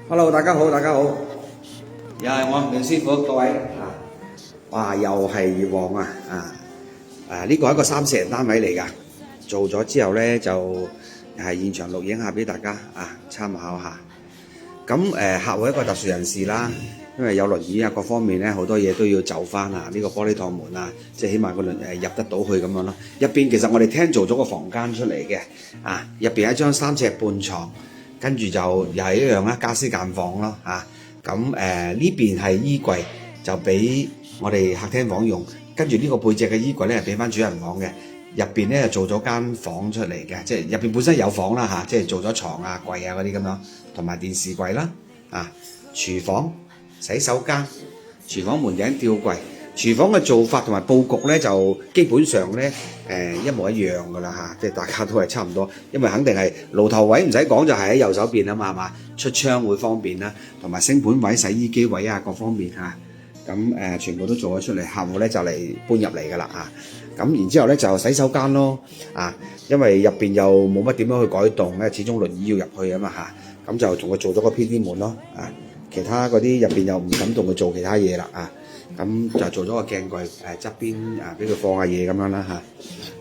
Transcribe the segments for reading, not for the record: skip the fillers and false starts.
Hello，大家好，大家好，又係我梁師傅，各位啊，哇，又係業王呢個係一個30人單位嚟㗎，做咗之後咧就係現場錄影下俾大家參考下。咁客戶一個特殊人士啦，因為有輪椅各方面咧好多嘢都要就翻呢個玻璃趟門即係起碼個入得到去咁樣咯。入邊其實我哋廳做咗個房間出嚟嘅，入邊係一張3尺半床。跟住就又係一樣啦，家私間房咯咁呢邊係衣櫃，就俾我哋客廳房用。跟住呢個背脊嘅衣櫃咧，係俾翻主人房嘅。入邊咧就做咗間房出嚟嘅，即係入邊本身有房啦即係做咗床櫃嗰啲咁樣，同埋電視櫃啦廚房、洗手間、廚房門頂吊櫃。廚房嘅做法同埋佈局咧，就基本上咧一模一樣噶啦即係大家都係差唔多，因為肯定係爐頭位唔使講，就係喺右手邊啊嘛，係嘛？出窗會方便啦，同埋星盤位、洗衣機位各方面咁全部都做咗出嚟，客戶咧就嚟搬入嚟噶啦咁然之後咧就洗手間咯因為入邊又冇乜點樣去改動咧，始終輪椅要入去啊嘛咁就同佢做咗個 PD 門咯其他嗰啲入邊又唔敢同佢做其他嘢啦咁就做咗個鏡櫃側邊俾佢放下嘢咁樣啦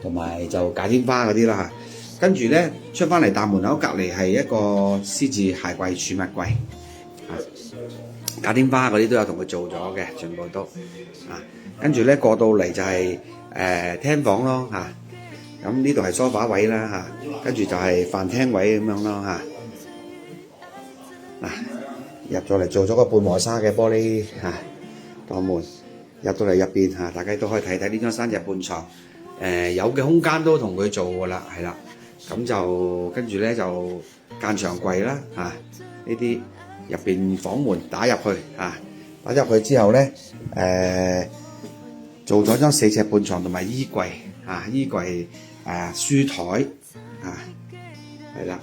同埋就假天花嗰啲啦跟住咧出翻嚟大門口隔離係一個獅字鞋櫃、儲物櫃假天花嗰啲都有同佢做咗嘅，全部都跟住咧過到嚟就係廳房咯咁呢度係梳化位啦跟住就係飯廳位咁樣咯入咗嚟做咗個半磨砂嘅玻璃趟門，入到嚟入邊大家都可以睇睇呢張3尺半床有嘅空間都同佢做噶啦，係啦，咁就跟住咧就間牆櫃啦呢啲入邊房門打入去打入去之後咧做咗張4尺半床同埋衣櫃衣櫃書台係啦，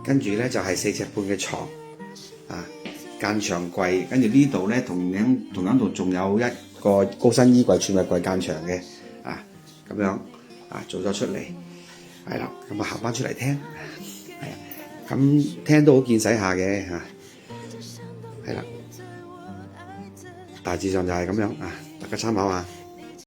跟住咧就係4尺半嘅床間牆櫃，跟住呢度咧同樣度仲有一個高身衣櫃、儲物櫃間牆嘅咁樣做咗出嚟，係啦，咁行翻出嚟廳，咁廳都好見使下嘅係啦，大致上就係咁樣大家參考下。